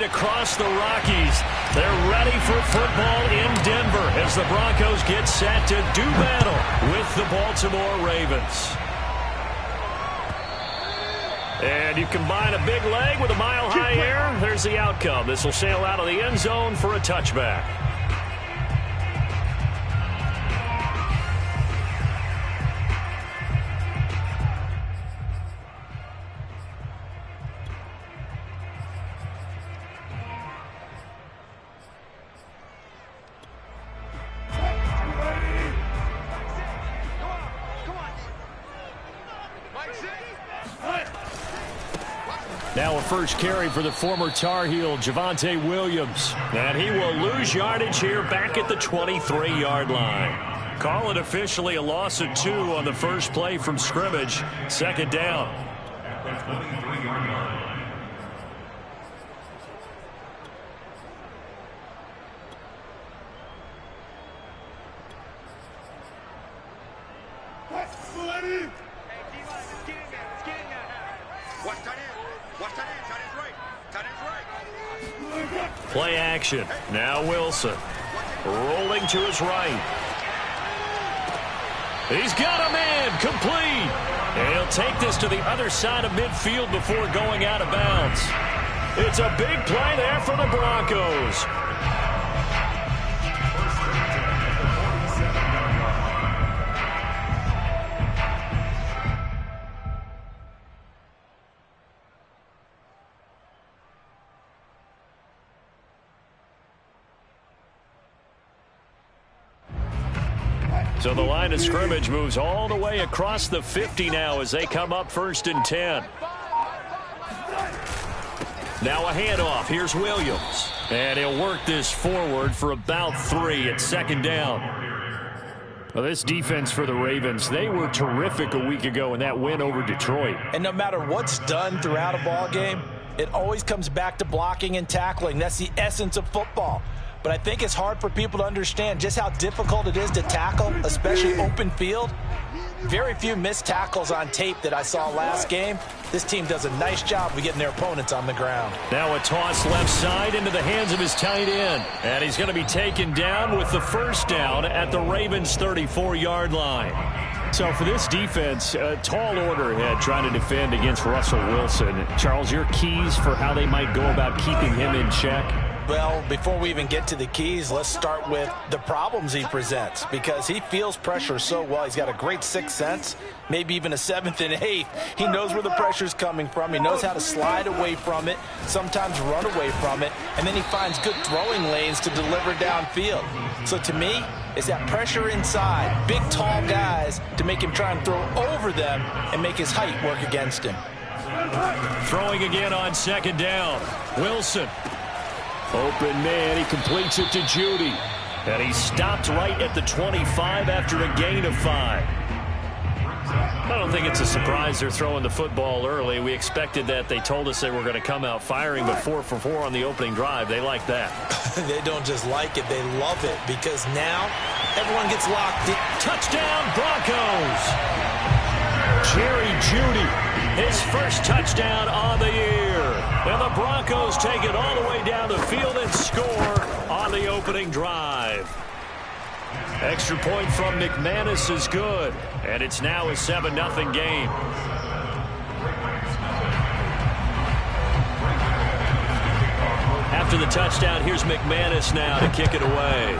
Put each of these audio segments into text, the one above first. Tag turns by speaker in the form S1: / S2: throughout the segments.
S1: Across the Rockies, they're ready for football in Denver as the Broncos get set to do battle with the Baltimore Ravens. And you combine a big leg with a mile-high air, there's the outcome. This will sail out of the end zone for a touchback. Now a first carry for the former Tar Heel, Javonte Williams. And he will lose yardage here back at the 23-yard line. Call it officially a loss of 2 on the first play from scrimmage. Second down. Play action. Now Wilson. Rolling to his right. He's got a man. Complete. And he'll take this to the other side of midfield before going out of bounds. It's a big play there for the Broncos. So the line of scrimmage moves all the way across the 50 now as they come up 1st and 10. Now a handoff. Here's Williams. And he'll work this forward for about 3 at 2nd down. Well, this defense for the Ravens, they were terrific a week ago in that win over Detroit.
S2: And no matter what's done throughout a ball game, it always comes back to blocking and tackling. That's the essence of football. But I think it's hard for people to understand just how difficult it is to tackle, especially open field. Very few missed tackles on tape that I saw last game. This team does a nice job of getting their opponents on the ground.
S1: Now a toss left side into the hands of his tight end. And he's going to be taken down with the first down at the Ravens' 34-yard line. So for this defense, a tall order ahead trying to defend against Russell Wilson. Charles, your keys for how they might go about keeping him in check?
S2: Well, before we even get to the keys, let's start with the problems he presents, because he feels pressure so well. He's got a great sixth sense, maybe even a 7th and 8th. He knows where the pressure's coming from. He knows how to slide away from it, sometimes run away from it, and then he finds good throwing lanes to deliver downfield. So to me, it's that pressure inside, big, tall guys to make him try and throw over them and make his height work against him.
S1: Throwing again on 2nd down. Wilson. Open man, he completes it to Judy. And he stopped right at the 25 after a gain of 5. I don't think it's a surprise they're throwing the football early. We expected that. They told us they were going to come out firing, but 4 for 4 on the opening drive. They like that.
S2: They don't just like it, they love it, because now everyone gets locked in.
S1: Touchdown, Broncos! Jerry Judy, his first touchdown on the year. And the Broncos take it all the way down the field and score on the opening drive. Extra point from McManus is good. And it's now a 7-0 game. After the touchdown, here's McManus now to kick it away.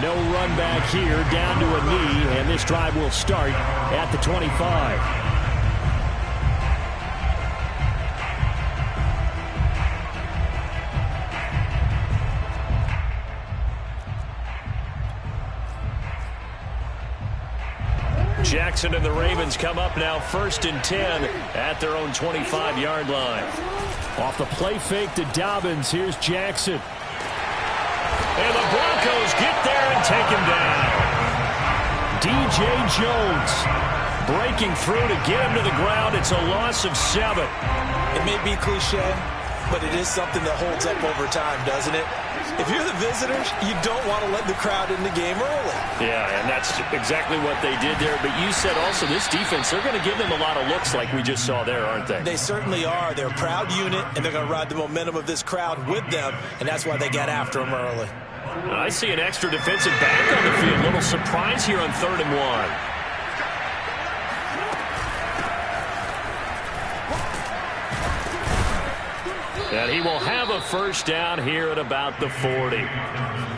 S1: No run back here, down to a knee, and this drive will start at the 25. Jackson and the Ravens come up now 1st and 10 at their own 25-yard line. Off the play fake to Dobbins, here's Jackson. And the Broncos get there and take him down. DJ Jones breaking through to get him to the ground. It's a loss of 7.
S2: It may be cliche, but it is something that holds up over time, doesn't it? If you're the visitors, you don't want to let the crowd in the game early.
S1: Yeah, and that's exactly what they did there. But you said also this defense, they're going to give them a lot of looks like we just saw there, aren't they?
S2: They certainly are. They're a proud unit, and they're going to ride the momentum of this crowd with them, and that's why they got after them early.
S1: I see an extra defensive back on the field. Little surprise here on 3rd and 1. And he will have a first down here at about the 40.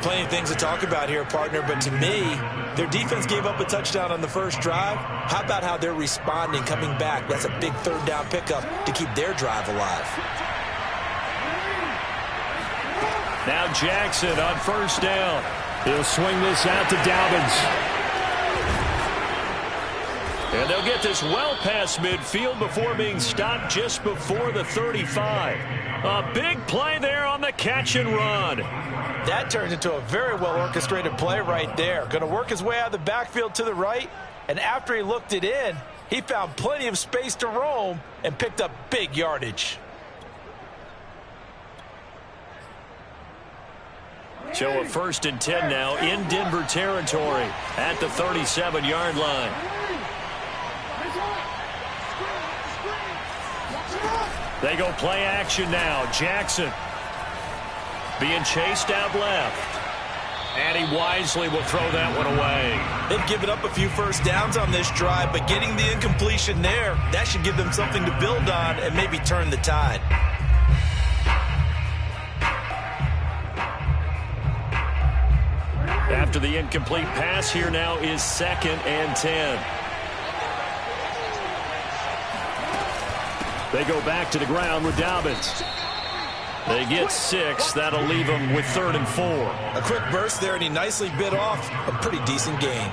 S2: Plenty of things to talk about here, partner, but to me, their defense gave up a touchdown on the first drive. How about how they're responding, coming back? That's a big 3rd down pickup to keep their drive alive.
S1: Now Jackson on first down. He'll swing this out to Dobbins. And they'll get this well past midfield before being stopped just before the 35. A big play there on the catch and run.
S2: That turns into a very well-orchestrated play right there. Going to work his way out of the backfield to the right, and after he looked it in, he found plenty of space to roam and picked up big yardage.
S1: So a 1st and 10 now in Denver territory at the 37-yard line. They go play action now. Jackson being chased out left. And he wisely will throw that one away.
S2: They've given up a few first downs on this drive, but getting the incompletion there, that should give them something to build on and maybe turn the tide.
S1: After the incomplete pass, here now is 2nd and 10. They go back to the ground with Dobbins. They get 6. That'll leave them with 3rd and 4.
S2: A quick burst there, and he nicely bit off a pretty decent gain.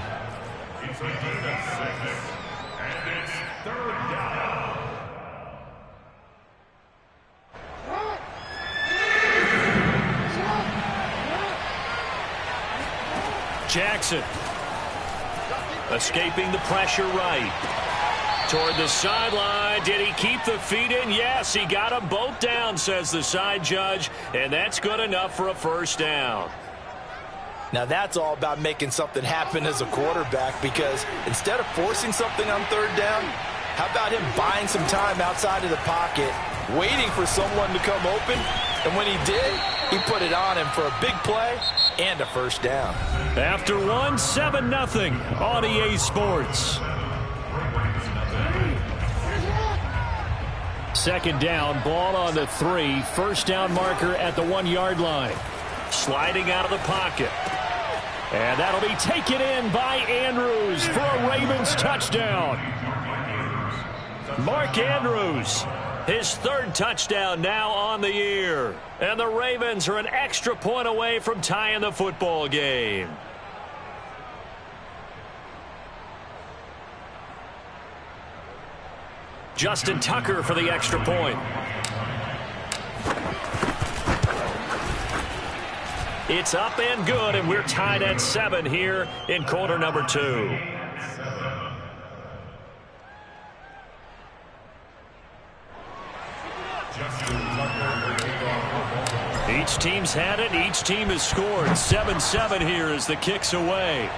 S1: Jackson escaping the pressure right. Toward the sideline. Did he keep the feet in? Yes, he got them both down, says the side judge, and that's good enough for a first down.
S2: Now that's all about making something happen as a quarterback, because instead of forcing something on 3rd down, how about him buying some time outside of the pocket, waiting for someone to come open, and when he did, he put it on him for a big play and a first down.
S1: After 7-0 on EA Sports. 2nd down, ball on the 3. First down marker at the 1-yard line. Sliding out of the pocket. And that'll be taken in by Andrews for a Ravens touchdown. Mark Andrews, his 3rd touchdown now on the year. And the Ravens are an extra point away from tying the football game. Justin Tucker for the extra point. It's up and good, and we're tied at 7 here in quarter number 2. Each team's had it. Each team has scored. 7-7 here as the kick's away.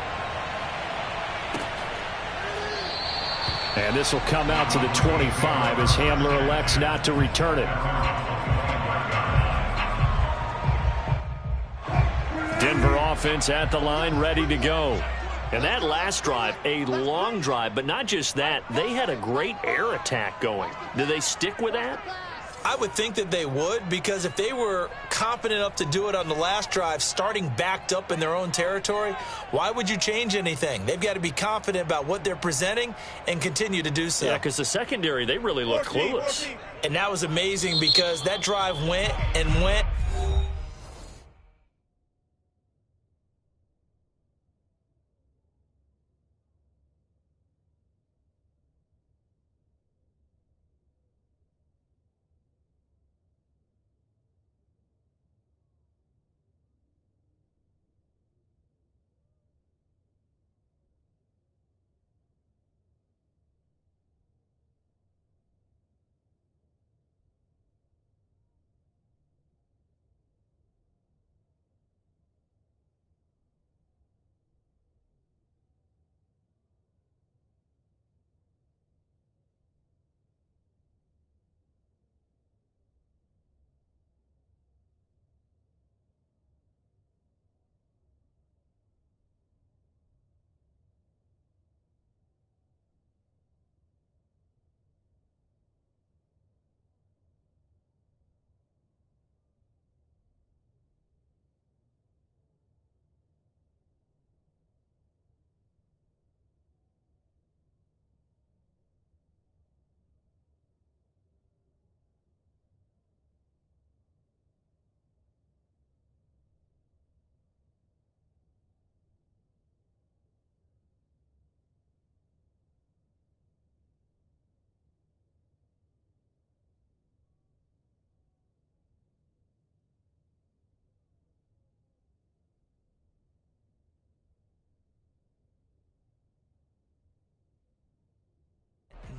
S1: And this will come out to the 25 as Hamler elects not to return it. Denver offense at the line, ready to go. And that last drive, a long drive, but not just that. They had a great air attack going. Do they stick with that?
S2: I would think that they would, because if they were confident enough to do it on the last drive, starting backed up in their own territory, why would you change anything? They've got to be confident about what they're presenting and continue to do so.
S1: Yeah, because the secondary, they really look clueless.
S2: And that was amazing, because that drive went and went.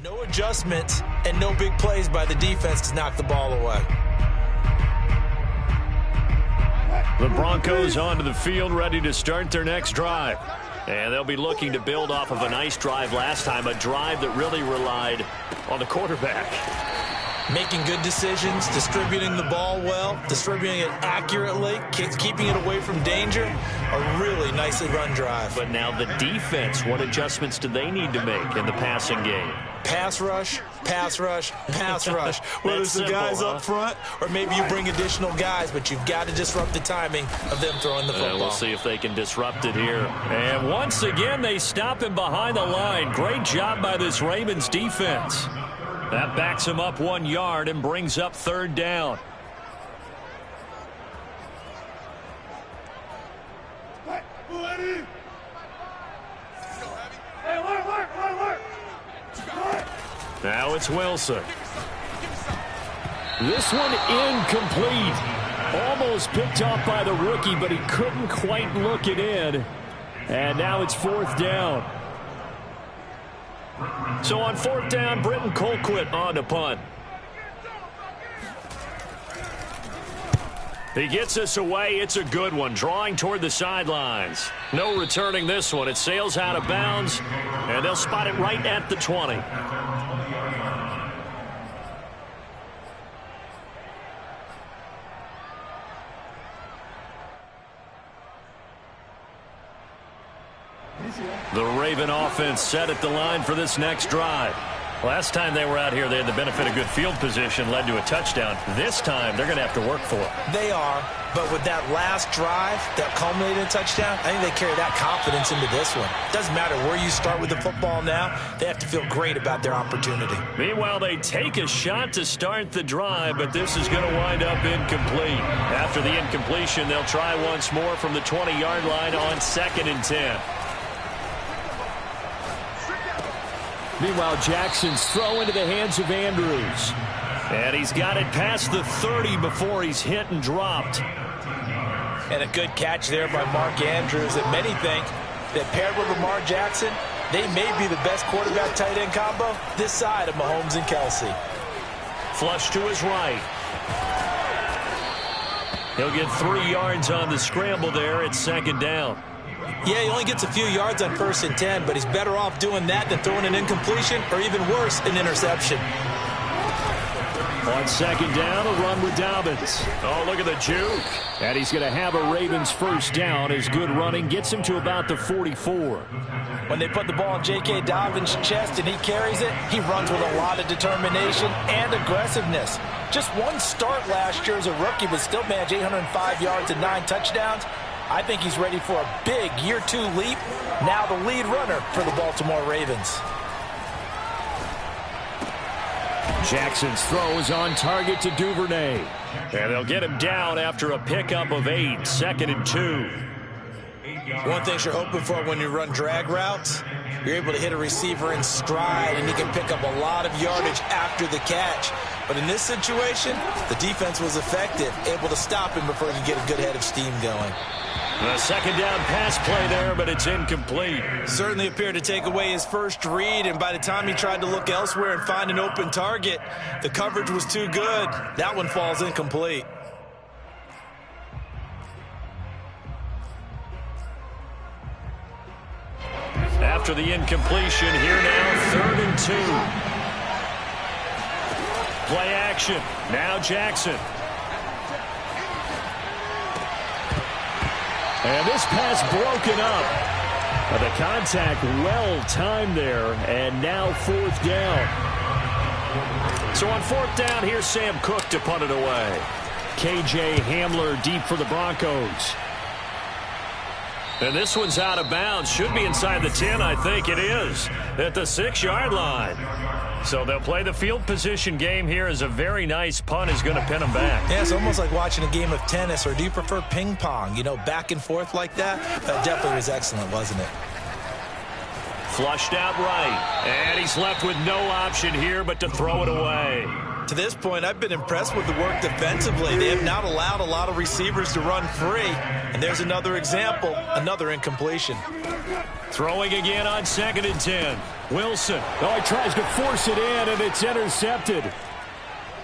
S2: No adjustments and no big plays by the defense to knock the ball away.
S1: The Broncos onto the field, ready to start their next drive. And they'll be looking to build off of a nice drive last time, a drive that really relied on the quarterback.
S2: Making good decisions, distributing the ball well, distributing it accurately, keeping it away from danger. A really nicely run drive.
S1: But now the defense, what adjustments do they need to make in the passing game?
S2: Pass rush, pass rush, pass rush. Whether it's the guys up front or maybe you bring additional guys, but you've got to disrupt the timing of them throwing the football.
S1: We'll see if they can disrupt it here. And once again, they stop him behind the line. Great job by this Ravens defense. That backs him up 1 yard and brings up third down. Now it's Wilson. This one incomplete. Almost picked off by the rookie, but he couldn't quite look it in. And now it's fourth down. So on fourth down, Britton Colquitt on to punt. He gets us away. It's a good one, drawing toward the sidelines. No returning this one. It sails out of bounds, and they'll spot it right at the 20. The Raven offense set at the line for this next drive. Last time they were out here, they had the benefit of good field position, led to a touchdown. This time, they're going to have to work for it.
S2: They are, but with that last drive that culminated in a touchdown, I think they carry that confidence into this one. Doesn't matter where you start with the football now, they have to feel great about their opportunity.
S1: Meanwhile, they take a shot to start the drive, but this is going to wind up incomplete. After the incompletion, they'll try once more from the 20-yard line on 2nd and 10. Meanwhile, Jackson's throw into the hands of Andrews. And he's got it past the 30 before he's hit and dropped.
S2: And a good catch there by Mark Andrews. And many think that paired with Lamar Jackson, they may be the best quarterback-tight end combo this side of Mahomes and Kelsey.
S1: Flush to his right. He'll get 3 yards on the scramble there at 2nd down.
S2: Yeah, he only gets a few yards on 1st and 10, but he's better off doing that than throwing an incompletion or even worse, an interception.
S1: On 2nd down, a run with Dobbins. Oh, look at the juke. And he's going to have a Ravens first down as good running gets him to about the 44.
S2: When they put the ball in J.K. Dobbins' chest and he carries it, he runs with a lot of determination and aggressiveness. Just one start last year as a rookie, but still managed 805 yards and 9 touchdowns. I think he's ready for a big year 2 leap. Now the lead runner for the Baltimore Ravens.
S1: Jackson's throw is on target to Duvernay. And they'll get him down after a pickup of 8, 2nd and 2.
S2: One thing you're hoping for when you run drag routes, you're able to hit a receiver in stride and he can pick up a lot of yardage after the catch. But in this situation, the defense was effective, able to stop him before he could get a good head of steam going.
S1: The 2nd down pass play there, but it's incomplete.
S2: Certainly appeared to take away his first read, and by the time he tried to look elsewhere and find an open target, the coverage was too good. That one falls incomplete.
S1: After the incompletion, here now, 3rd and 2. Play action. Now Jackson. And this pass broken up. The contact well timed there, and now 4th down. So on 4th down, here's Sam Cook to punt it away. KJ Hamler deep for the Broncos. And this one's out of bounds. Should be inside the 10, I think it is, at the 6-yard line. So they'll play the field position game here as a very nice punt is going to pin them back.
S2: Yeah, it's almost like watching a game of tennis, or do you prefer ping pong? You know, back and forth like that? That definitely was excellent, wasn't it?
S1: Flushed out right. And he's left with no option here but to throw it away.
S2: To this point, I've been impressed with the work defensively. They have not allowed a lot of receivers to run free. And there's another example, another incompletion.
S1: Throwing again on 2nd and 10. Wilson. Oh, he tries to force it in, and it's intercepted.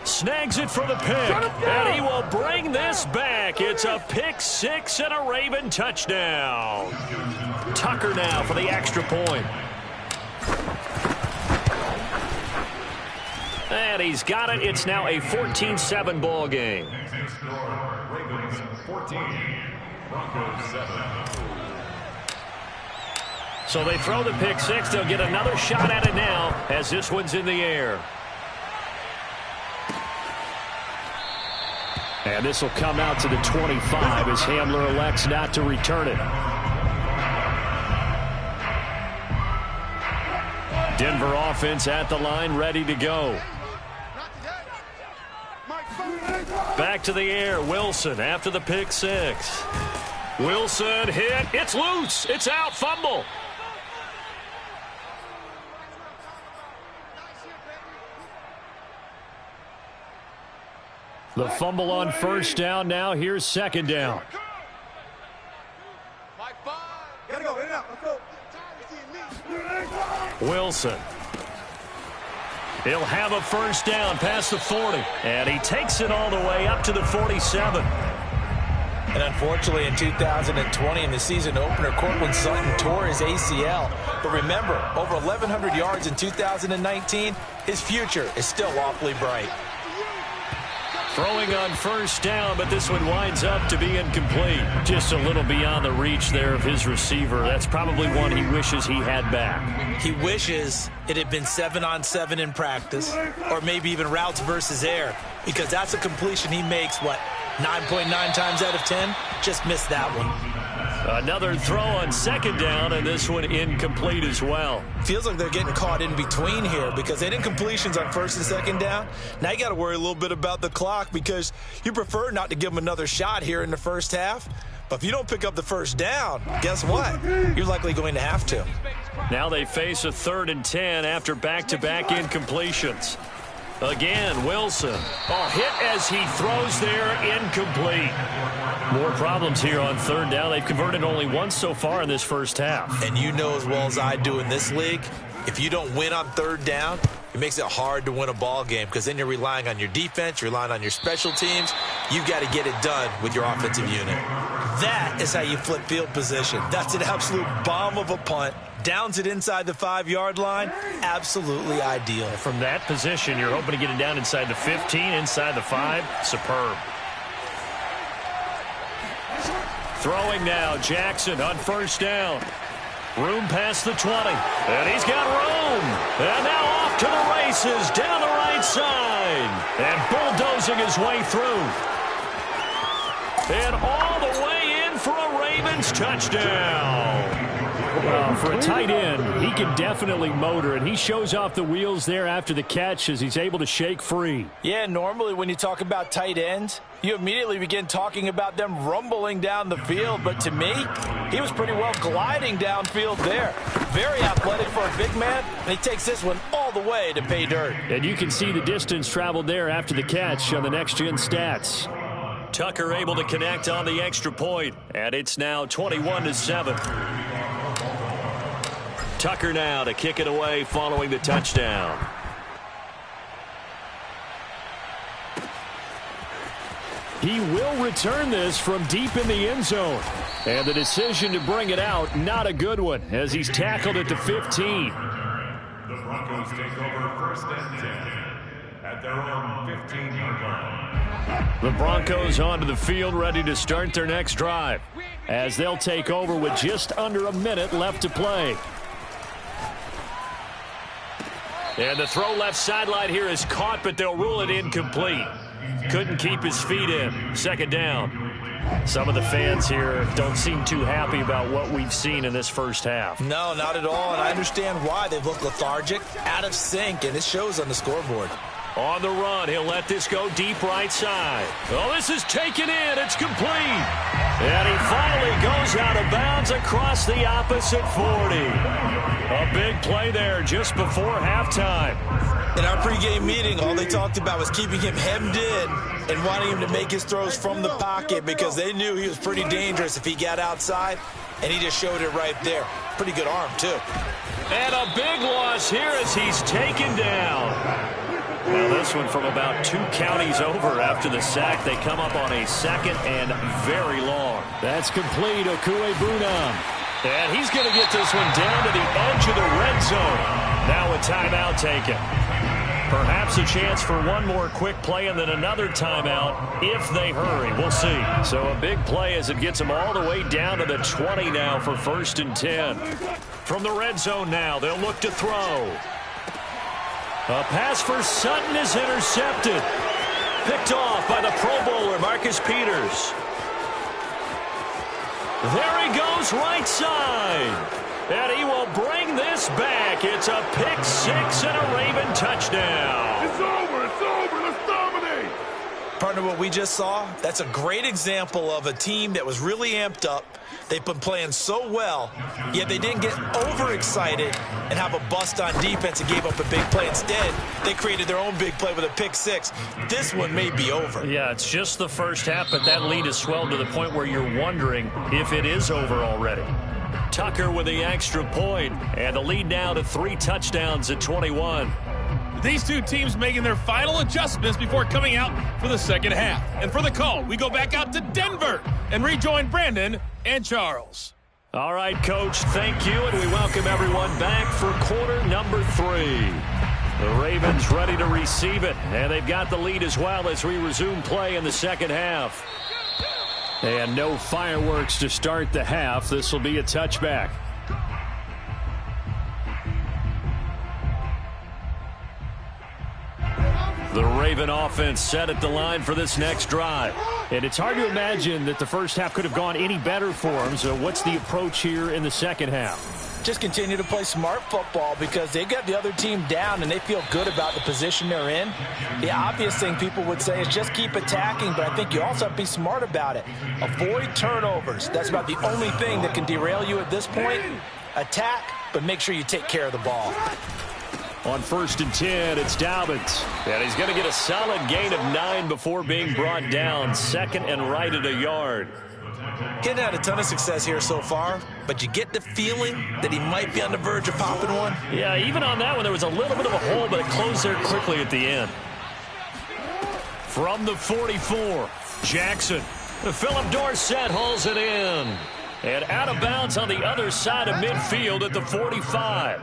S1: Snags it for the pick, and he will bring this back. It's a pick six and a Raven touchdown. Tucker now for the extra point. And he's got it. It's now a 14-7 ball game.
S3: Ravens 14, Broncos 7.
S1: So they throw the pick six. They'll get another shot at it now as this one's in the air. And this will come out to the 25 as Hamler elects not to return it. Denver offense at the line, ready to go. Back to the air, Wilson after the pick six. Wilson hit, it's loose, it's out, fumble. The fumble on first down. Now here's 2nd down. Wilson. He'll have a first down past the 40. And he takes it all the way up to the 47.
S2: And unfortunately, in 2020, in the season opener, Cortland Sutton tore his ACL. But remember, over 1,100 yards in 2019, his future is still awfully bright.
S1: Throwing on first down, but this one winds up to be incomplete. Just a little beyond the reach there of his receiver. That's probably one he wishes he had back.
S2: He wishes it had been 7-on-7 in practice, or maybe even routes versus air, because that's a completion he makes, 9.9 times out of 10? Just missed that one.
S1: Another throw on 2nd down, and this one incomplete as well.
S2: Feels like they're getting caught in between here because they did incompletions on 1st and 2nd down. Now you got to worry a little bit about the clock because you prefer not to give them another shot here in the first half. But if you don't pick up the first down, guess what? You're likely going to have to.
S1: Now they face a 3rd and 10 after back-to-back incompletions. Again, Wilson. Hit as he throws there, incomplete. More problems here on 3rd down. They've converted only once so far in this first half.
S2: And you know as well as I do in this league, if you don't win on 3rd down, it makes it hard to win a ball game because then you're relying on your defense, you're relying on your special teams. You've got to get it done with your offensive unit. That is how you flip field position. That's an absolute bomb of a punt. Downs it inside the 5-yard line. Absolutely ideal.
S1: From that position, you're hoping to get it down inside the 15, inside the 5. Superb. Throwing now, Jackson on first down. Room past the 20. And he's got room. And now off to the races down the right side. And bulldozing his way through. And all the way in for a Ravens touchdown. For a tight end, he can definitely motor, and he shows off the wheels there after the catch as he's able to shake free.
S2: Yeah, normally when you talk about tight ends, you immediately begin talking about them rumbling down the field. But to me, he was pretty well gliding downfield there. Very athletic for a big man, and he takes this one all the way to pay dirt.
S1: And you can see the distance traveled there after the catch on the next-gen stats. Tucker able to connect on the extra point, and it's now 21-7. Tucker now to kick it away following the touchdown. He will return this from deep in the end zone. And the decision to bring it out, not a good one, as he's tackled at the 15.
S3: The Broncos take over 1st and 10 at their own 15-yard line.
S1: The Broncos onto the field, ready to start their next drive, as they'll take over with just under a minute left to play. And the throw left sideline here is caught, but they'll rule it incomplete. Couldn't keep his feet in. 2nd down. Some of the fans here don't seem too happy about what we've seen in this first half.
S2: No, not at all, and I understand why. They've looked lethargic, out of sync, and it shows on the scoreboard.
S1: On the run, he'll let this go deep right side. Oh, this is taken in. It's complete. And he finally goes out of bounds across the opposite 40. A big play there just before halftime.
S2: In our pregame meeting, all they talked about was keeping him hemmed in and wanting him to make his throws from the pocket because they knew he was pretty dangerous if he got outside, and he just showed it right there. Pretty good arm, too.
S1: And a big loss here as he's taken down. Well, this one from about 2 counties over after the sack. They come up on a 2nd and very long. That's complete. Okuebunam. And he's going to get this one down to the edge of the red zone. Now a timeout taken. Perhaps a chance for one more quick play and then another timeout if they hurry. We'll see. So a big play as it gets them all the way down to the 20 now for 1st and 10. From the red zone now, they'll look to throw. A pass for Sutton is intercepted. Picked off by the Pro Bowler, Marcus Peters. There he goes right side. And he will bring this back. It's a pick 6 and a Raven touchdown.
S4: It's over. It's over. Let's dominate.
S2: Partner, what we just saw, that's a great example of a team that was really amped up. They've been playing so well, yet they didn't get overexcited and have a bust on defense and gave up a big play. Instead, they created their own big play with a pick 6. This one may be over.
S1: Yeah, it's just the first half, but that lead has swelled to the point where you're wondering if it is over already. Tucker with the extra point, and the lead now to 3 touchdowns at 21.
S4: These two teams making their final adjustments before coming out for the second half. And for the call, we go back out to Denver and rejoin Brandon and Charles.
S1: All right, Coach, thank you, and we welcome everyone back for quarter number 3. The Ravens ready to receive it, and they've got the lead as well as we resume play in the second half. And no fireworks to start the half. This will be a touchback. The Raven offense set at the line for this next drive. And it's hard to imagine that the first half could have gone any better for them. So what's the approach here in the second half?
S2: Just continue to play smart football because they got the other team down and they feel good about the position they're in. The obvious thing people would say is just keep attacking, but I think you also have to be smart about it. Avoid turnovers. That's about the only thing that can derail you at this point. Attack, but make sure you take care of the ball.
S1: On 1st and 10, it's Dobbins. And he's going to get a solid gain of 9 before being brought down. 2nd and right at a yard.
S2: Getting had a ton of success here so far, but you get the feeling that he might be on the verge of popping one.
S1: Yeah, even on that one, there was a little bit of a hole, but it closed there quickly at the end. From the 44, Jackson. Philip Dorsett hauls it in. And out of bounds on the other side of midfield at the 45.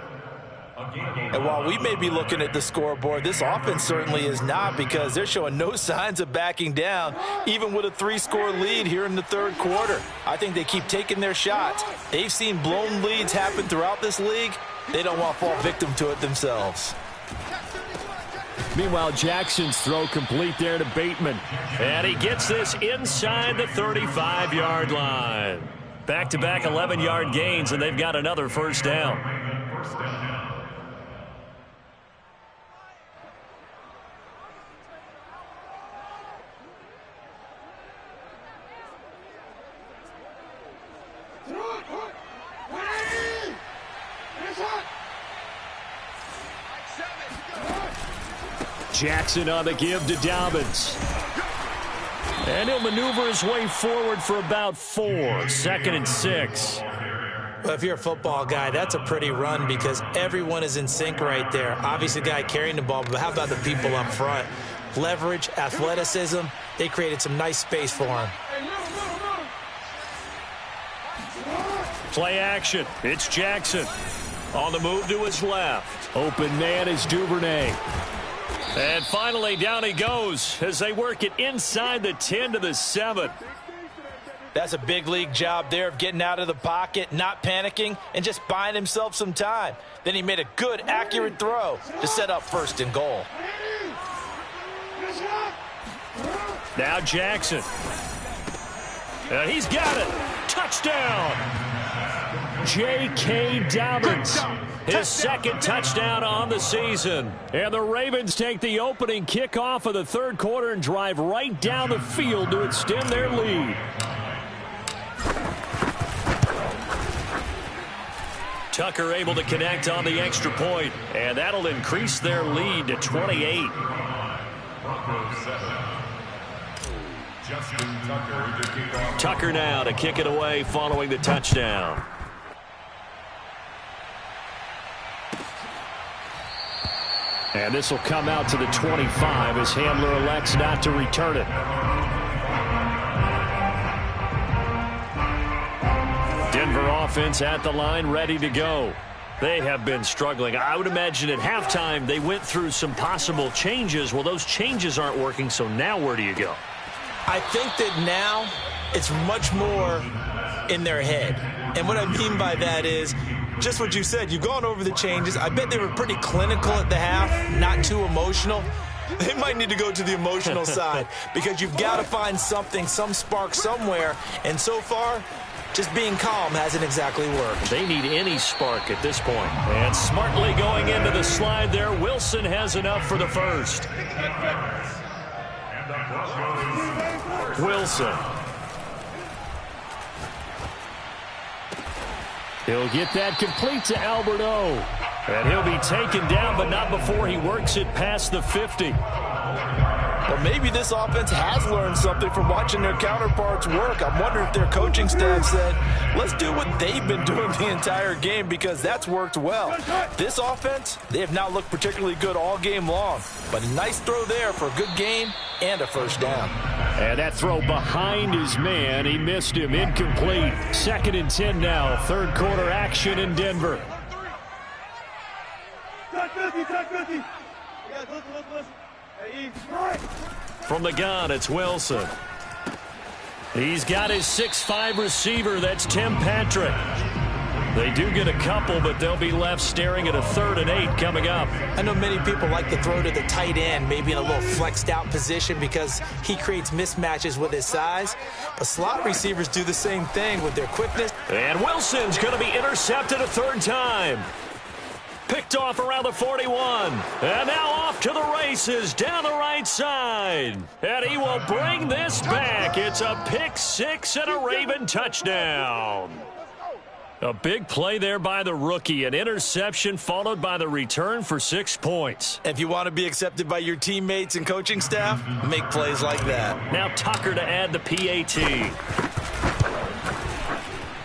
S2: And while we may be looking at the scoreboard, this offense certainly is not because they're showing no signs of backing down, even with a 3-score lead here in the third quarter. I think they keep taking their shots. They've seen blown leads happen throughout this league. They don't want to fall victim to it themselves.
S1: Meanwhile, Jackson's throw complete there to Bateman. And he gets this inside the 35-yard line. Back-to-back 11-yard gains, and they've got another first down. Jackson on the give to Dobbins. And he'll maneuver his way forward for about 4. 2nd and 6.
S2: Well, if you're a football guy, that's a pretty run because everyone is in sync right there. Obviously, the guy carrying the ball, but how about the people up front? Leverage, athleticism, they created some nice space for him.
S1: Play action. It's Jackson. On the move to his left. Open man is Duvernay. And finally, down he goes as they work it inside the 10 to the 7.
S2: That's a big league job there of getting out of the pocket, not panicking, and just buying himself some time. Then he made a good, accurate throw to set up 1st and goal.
S1: Now Jackson. And he's got it. Touchdown. J.K. Dobbins. His 2nd touchdown on the season. And the Ravens take the opening kickoff of the third quarter and drive right down the field to extend their lead. Tucker able to connect on the extra point, and that'll increase their lead to 28. Tucker now to kick it away following the touchdown. And this will come out to the 25 as Handler elects not to return it. Denver offense at the line, ready to go. They have been struggling. I would imagine at halftime they went through some possible changes. Well, those changes aren't working, so now where do you go?
S2: I think that now it's much more in their head. And what I mean by that is just what you said. You've gone over the changes. I bet they were pretty clinical at the half, not too emotional. They might need to go to the emotional side because you've got to find something, some spark somewhere. And so far, just being calm hasn't exactly worked.
S1: They need any spark at this point. And smartly going into the slide there, Wilson has enough for the first. Wilson. He'll get that complete to Alberto. And he'll be taken down, but not before he works it past the 50.
S2: Well, maybe this offense has learned something from watching their counterparts work. I'm wondering if their coaching staff said, let's do what they've been doing the entire game because that's worked well. This offense, they have not looked particularly good all game long. But a nice throw there for a good game and a first down.
S1: And that throw behind his man, he missed him, incomplete. 2nd and 10 now, third quarter action in Denver. From the gun, it's Wilson. He's got his 6'5" receiver, that's Tim Patrick. They do get a couple, but they'll be left staring at a 3rd and 8 coming up.
S2: I know many people like to throw to the tight end, maybe in a little flexed out position because he creates mismatches with his size. But slot receivers do the same thing with their quickness.
S1: And Wilson's going to be intercepted a 3rd time. Picked off around the 41. And now off to the races down the right side. And he will bring this back. It's a pick 6 and a Raven touchdown. A big play there by the rookie. An interception followed by the return for 6 points.
S2: If you want to be accepted by your teammates and coaching staff, make plays like that.
S1: Now Tucker to add the PAT.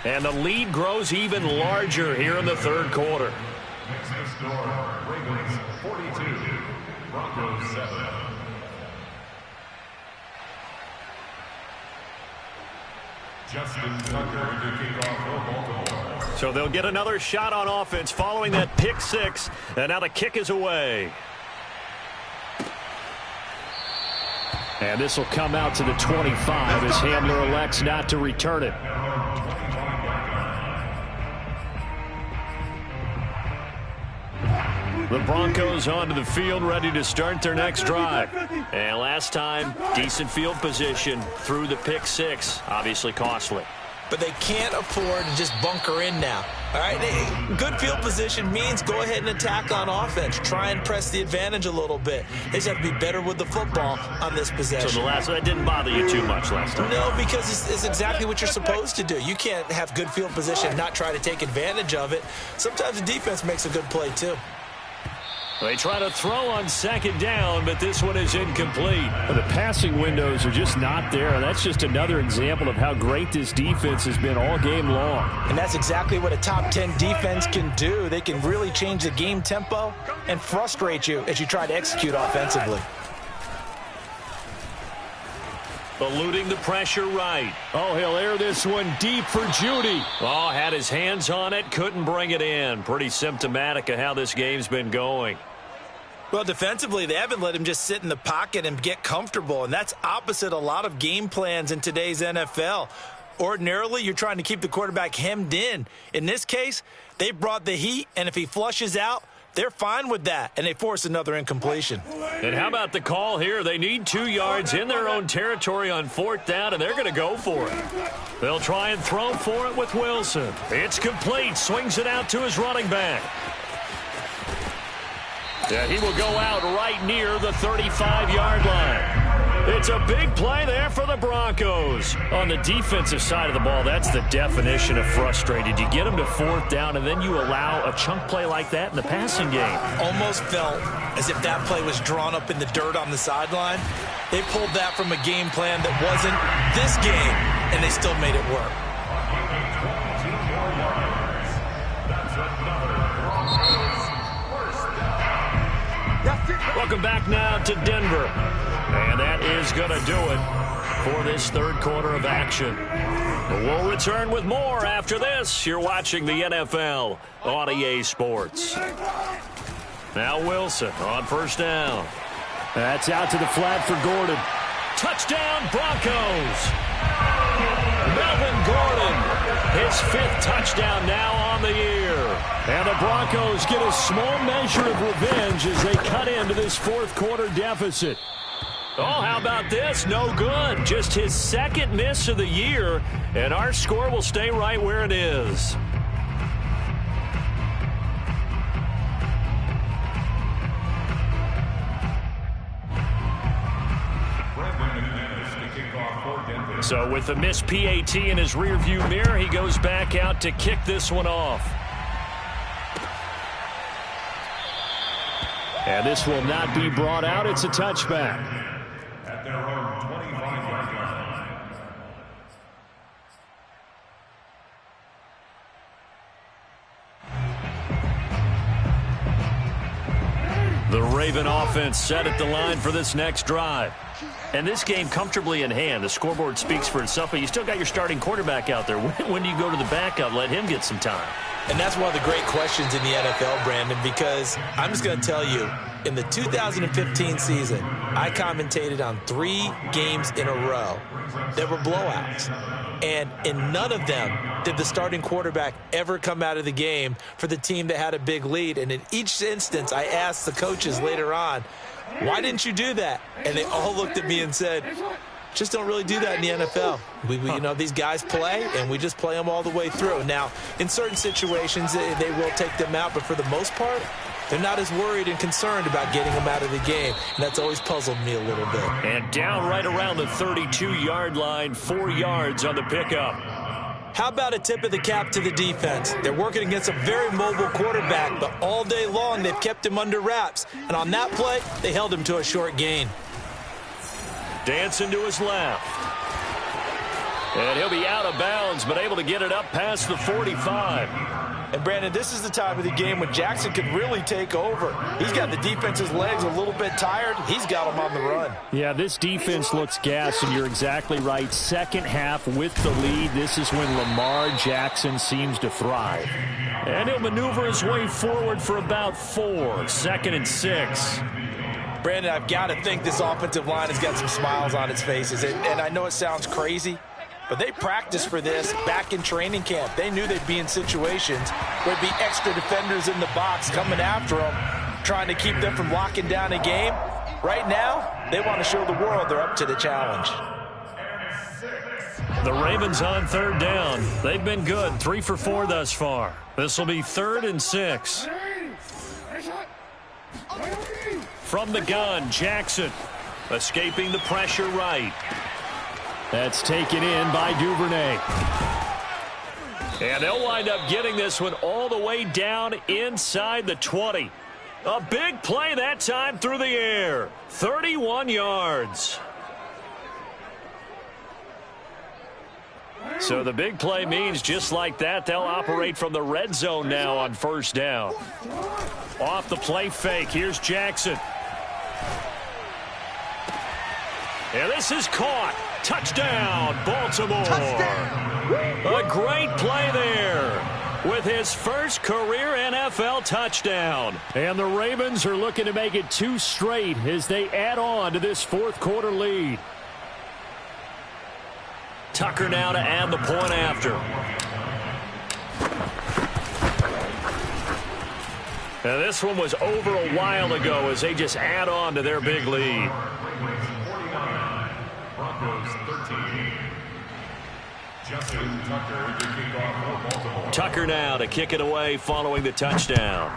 S1: And the lead grows even larger here in the 3rd quarter.
S3: Next to score, Ravens 42, Broncos 7. Justin Tucker to kick off for Baltimore.
S1: So they'll get another shot on offense following that pick 6, and now the kick is away. And this will come out to the 25 as Handler elects not to return it. The Broncos onto the field, ready to start their next drive. And last time, decent field position through the pick 6, obviously costly.
S2: But they can't afford to just bunker in now. All right, good field position means go ahead and attack on offense. Try and press the advantage a little bit. They just have to be better with the football on this possession.
S1: So that didn't bother you too much last time?
S2: No, because it's exactly what you're supposed to do. You can't have good field position and not try to take advantage of it. Sometimes the defense makes a good play too.
S1: They try to throw on 2nd down, but this one is incomplete. The passing windows are just not there. That's just another example of how great this defense has been all game long.
S2: And that's exactly what a top 10 defense can do. They can really change the game tempo and frustrate you as you try to execute offensively.
S1: Eluding the pressure right. Oh, he'll air this one deep for Judy. Oh, had his hands on it, couldn't bring it in. Pretty symptomatic of how this game's been going.
S2: Well, defensively, they haven't let him just sit in the pocket and get comfortable, and that's opposite a lot of game plans in today's NFL. Ordinarily, you're trying to keep the quarterback hemmed in. In this case, they brought the heat, and if he flushes out, they're fine with that, and they force another incompletion.
S1: And how about the call here? They need 2 yards in their own territory on 4th down, and they're going to go for it. They'll try and throw for it with Wilson. It's complete. Swings it out to his running back. Yeah, he will go out right near the 35-yard line. It's a big play there for the Broncos. On the defensive side of the ball, that's the definition of frustrated. You get them to 4th down, and then you allow a chunk play like that in the passing game.
S2: Almost felt as if that play was drawn up in the dirt on the sideline. They pulled that from a game plan that wasn't this game, and they still made it work.
S1: Welcome back now to Denver. And that is going to do it for this third quarter of action. We'll return with more after this. You're watching the NFL on EA Sports. Now Wilson on 1st down. That's out to the flat for Gordon. Touchdown Broncos. Melvin Gordon, his 5th touchdown now on the year. And the Broncos get a small measure of revenge as they cut into this 4th quarter deficit. Oh, how about this? No good. Just his 2nd miss of the year, and our score will stay right where it is. So with the missed PAT in his rearview mirror, he goes back out to kick this one off. And this will not be brought out. It's a touchback.
S3: At their own 25-yard line.
S1: The Raven offense set at the line for this next drive. And this game comfortably in hand. The scoreboard speaks for itself, but you still got your starting quarterback out there. When do you go to the backup, let him get some time?
S2: And that's one of the great questions in the NFL, Brandon, because I'm just going to tell you, in the 2015 season, I commentated on 3 games in a row that were blowouts. And in none of them did the starting quarterback ever come out of the game for the team that had a big lead. And in each instance, I asked the coaches later on, why didn't you do that? And they all looked at me and said, just don't really do that in the NFL. You know, these guys play, and we just play them all the way through. Now, in certain situations, they will take them out, but for the most part, they're not as worried and concerned about getting them out of the game. And that's always puzzled me a little bit.
S1: And down right around the 32-yard line, 4 yards on the pickup.
S2: How about a tip of the cap to the defense? They're working against a very mobile quarterback, but all day long they've kept him under wraps. And on that play, they held him to a short gain.
S1: Dancing to his left. And he'll be out of bounds, but able to get it up past the 45.
S2: And, Brandon, this is the time of the game when Jackson could really take over. He's got the defense's legs a little bit tired. He's got them on the run.
S1: Yeah, this defense looks gassed, and you're exactly right. Second half with the lead, this is when Lamar Jackson seems to thrive. And he'll maneuver his way forward for about 4. 2nd and 6.
S2: Brandon, I've got to think this offensive line has got some smiles on its faces. And I know it sounds crazy, but they practiced for this back in training camp. They knew they'd be in situations where there'd be extra defenders in the box coming after them, trying to keep them from locking down a game. Right now, they want to show the world they're up to the challenge.
S1: The Ravens on 3rd down. They've been good, 3 for 4 thus far. This will be 3rd and 6. From the gun, Jackson escaping the pressure right. That's taken in by Duvernay. And they'll wind up getting this one all the way down inside the 20. A big play that time through the air. 31 yards. So the big play means just like that, they'll operate from the red zone now on 1st down. Off the play fake, here's Jackson. And this is caught. Touchdown, Baltimore. Touchdown. A great play there with his first career NFL touchdown. And the Ravens are looking to make it 2 straight as they add on to this 4th quarter lead. Tucker now to add the point after. Now this one was over a while ago as they just add on to their big lead. Tucker now to kick it away following the touchdown.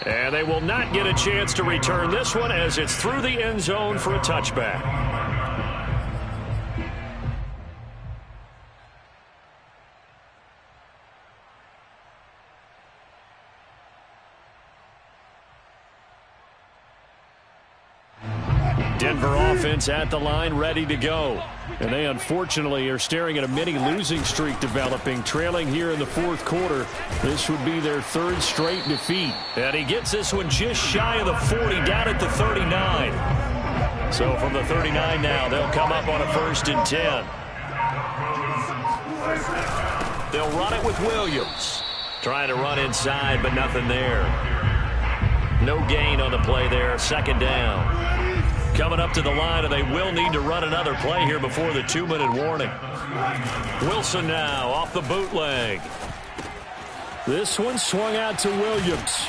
S1: And they will not get a chance to return this one as it's through the end zone for a touchback. Denver offense at the line, ready to go. And they unfortunately are staring at a mini losing streak developing, trailing here in the fourth quarter. This would be their third straight defeat. And he gets this one just shy of the 40, down at the 39. So from the 39 now, they'll come up on a 1st and 10. They'll run it with Williams. Trying to run inside, but nothing there. No gain on the play there, 2nd down. Coming up to the line, and they will need to run another play here before the 2-minute warning. Wilson now off the bootleg. This one swung out to Williams.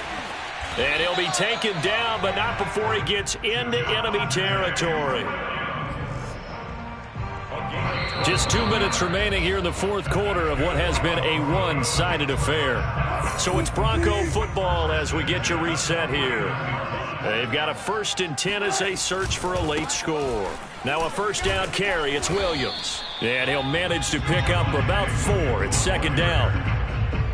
S1: And he'll be taken down, but not before he gets into enemy territory. Just 2 minutes remaining here in the fourth quarter of what has been a one-sided affair. So it's Bronco football as we get you reset here. They've got a 1st and 10 as they search for a late score. Now a 1st down carry. It's Williams. And he'll manage to pick up about 4. It's 2nd down.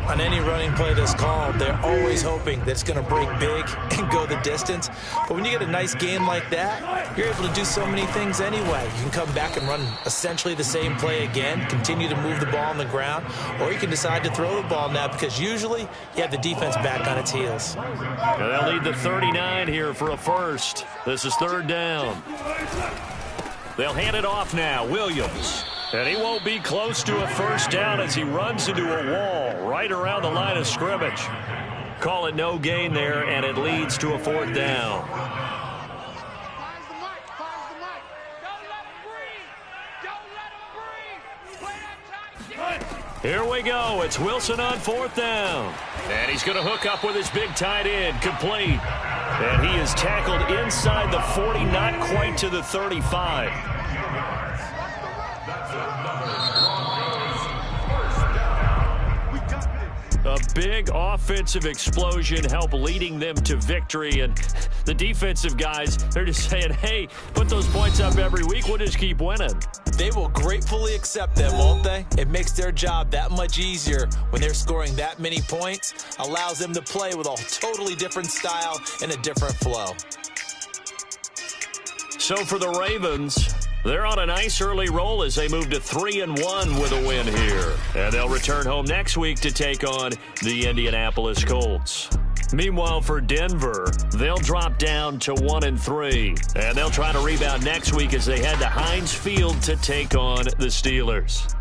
S2: On any running play that's called, they're always hoping that it's going to break big and go the distance. But when you get a nice game like that, you're able to do so many things anyway. You can come back and run essentially the same play again, continue to move the ball on the ground, or you can decide to throw the ball now because usually you have the defense back on its heels.
S1: And they'll need the 39 here for a 1st. This is 3rd down. They'll hand it off now. Williams. And he won't be close to a 1st down as he runs into a wall right around the line of scrimmage. Call it no gain there, and it leads to a 4th down. Here we go. It's Wilson on 4th down. And he's going to hook up with his big tight end, complete. And he is tackled inside the 40, not quite to the 35. A big offensive explosion helped leading them to victory. And the defensive guys, they're just saying, hey, put those points up every week. We'll just keep winning.
S2: They will gratefully accept them, won't they? It makes their job that much easier when they're scoring that many points. Allows them to play with a totally different style and a different flow.
S1: So for the Ravens, they're on a nice early roll as they move to 3-1 with a win here. And they'll return home next week to take on the Indianapolis Colts. Meanwhile, for Denver, they'll drop down to 1-3. And they'll try to rebound next week as they head to Heinz Field to take on the Steelers.